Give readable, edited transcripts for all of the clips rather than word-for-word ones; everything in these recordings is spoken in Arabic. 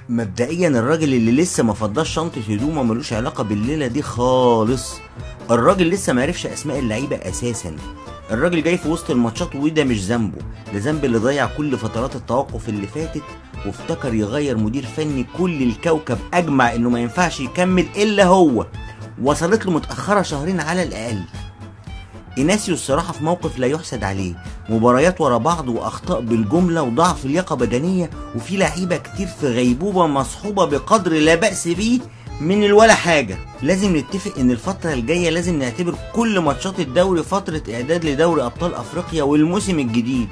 مبدئيا الراجل اللي لسه ما فضاش شنطه هدومه ملوش علاقه بالليله دي خالص. الراجل لسه ما عرفش اسماء اللعيبه اساسا. الراجل جاي في وسط الماتشات وده مش ذنبه، ده ذنب اللي ضيع كل فترات التوقف اللي فاتت وافتكر يغير مدير فني كل الكوكب اجمع انه ما ينفعش يكمل الا هو. وصلت له متاخره شهرين على الاقل. إناسيو الصراحة في موقف لا يحسد عليه، مباريات ورا بعض وأخطاء بالجملة وضعف لياقة بدنية، وفي لعيبة كتير في غيبوبة مصحوبة بقدر لا بأس بيه من الولا حاجة. لازم نتفق إن الفترة الجاية لازم نعتبر كل ماتشات الدوري فترة إعداد لدوري أبطال أفريقيا والموسم الجديد.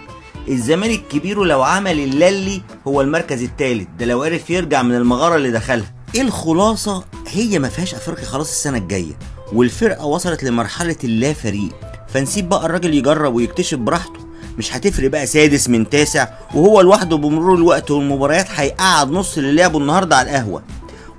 الزمالك كبيره لو عمل اللي هو المركز الثالث، ده لو عرف يرجع من المغارة اللي دخلها. الخلاصة هي ما فيهاش أفريقيا خلاص السنة الجاية، والفرقة وصلت لمرحلة اللا فريق، فنسيب بقى الراجل يجرب ويكتشف براحته. مش هتفرق بقى سادس من تاسع، وهو لوحده بمرور الوقت والمباريات هيقعد نص اللي لعبه النهارده على القهوه.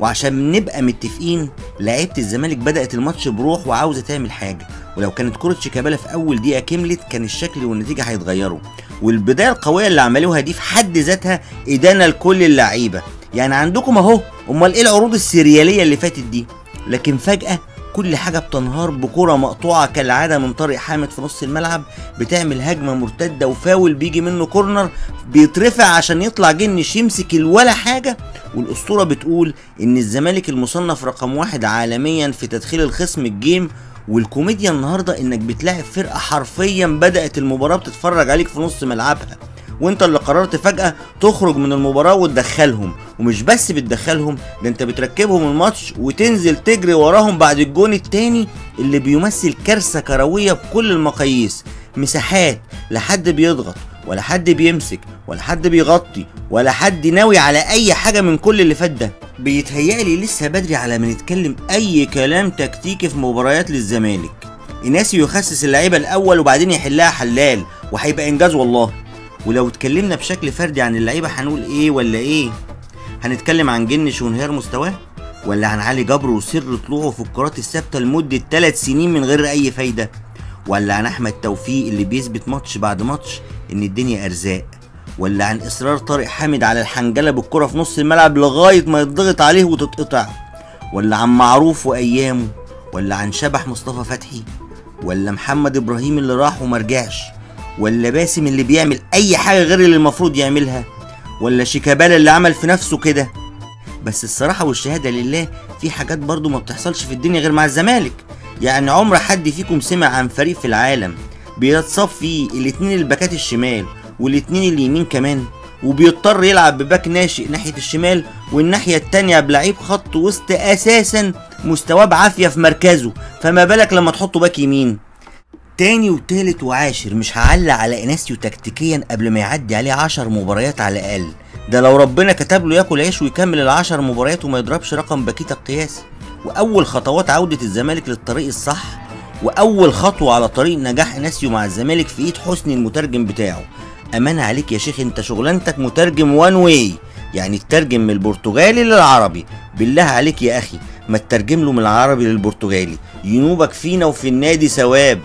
وعشان نبقى متفقين، لعيبه الزمالك بدات الماتش بروح وعاوزه تعمل حاجه، ولو كانت كره شيكابالا في اول دقيقه كملت كان الشكل والنتيجه هيتغيروا. والبدايه القويه اللي عملوها دي في حد ذاتها ادانه لكل اللعيبه. يعني عندكم اهو، امال ايه العروض السرياليه اللي فاتت دي؟ لكن فجاه كل حاجة بتنهار بكرة مقطوعة كالعادة من طارق حامد في نص الملعب، بتعمل هجمة مرتدة وفاول بيجي منه كورنر بيترفع عشان يطلع جنش يمسك الولا حاجة. والأسطورة بتقول إن الزمالك المصنف رقم 1 عالميا في تدخيل الخصم الجيم. والكوميديا النهاردة إنك بتلاعب فرقة حرفيا بدأت المباراة بتتفرج عليك في نص ملعبها، وانت اللي قررت فجأة تخرج من المباراة وتدخلهم. ومش بس بتدخلهم، ده انت بتركبهم الماتش وتنزل تجري وراهم بعد الجون التاني اللي بيمثل كارثة كروية بكل المقاييس. مساحات، لا حد بيضغط ولا حد بيمسك ولا حد بيغطي ولا حد ناوي على اي حاجة من كل اللي فات ده. بيتهيألي لسه بدري على ما نتكلم اي كلام تكتيكي في مباريات للزمالك. إناسيو يخسس اللعيبة الاول وبعدين يحلها حلال، وهيبقى انجاز والله. ولو اتكلمنا بشكل فردي عن اللعيبه هنقول ايه ولا ايه؟ هنتكلم عن جنش وانهيار مستواه، ولا عن علي جبر وسر طلوعه في الكرات الثابته لمده 3 سنين من غير اي فايده، ولا عن احمد توفيق اللي بيثبت ماتش بعد ماتش ان الدنيا ارزاق، ولا عن اصرار طارق حامد على الحنجله بالكره في نص الملعب لغايه ما يتضغط عليه وتتقطع، ولا عن معروف وايامه، ولا عن شبح مصطفى فتحي، ولا محمد ابراهيم اللي راح ومرجعش، ولا باسم اللي بيعمل اي حاجه غير اللي المفروض يعملها، ولا شيكابالا اللي عمل في نفسه كده. بس الصراحه والشهاده لله، في حاجات برضو ما بتحصلش في الدنيا غير مع الزمالك. يعني عمر حد فيكم سمع عن فريق في العالم بيتصاب فيه الاتنين الباكات الشمال والاتنين اليمين كمان، وبيضطر يلعب بباك ناشئ ناحيه الشمال والناحيه التانيه بلعيب خط وسط اساسا مستواه بعافيه في مركزه، فما بالك لما تحطه باك يمين؟ تاني وتالت وعاشر مش هعلق على إناسيو تكتيكيا قبل ما يعدي عليه 10 مباريات على الأقل. ده لو ربنا كتب له ياكل عيش ويكمل ال10 مباريات وما يضربش رقم باكيتا القياسي. وأول خطوات عودة الزمالك للطريق الصح، وأول خطوة على طريق نجاح إناسيو مع الزمالك في إيد حسني المترجم بتاعه. أمانة عليك يا شيخ، أنت شغلانتك مترجم وان واي، يعني تترجم من البرتغالي للعربي. بالله عليك يا أخي ما تترجم له من العربي للبرتغالي، ينوبك فينا وفي النادي ثواب.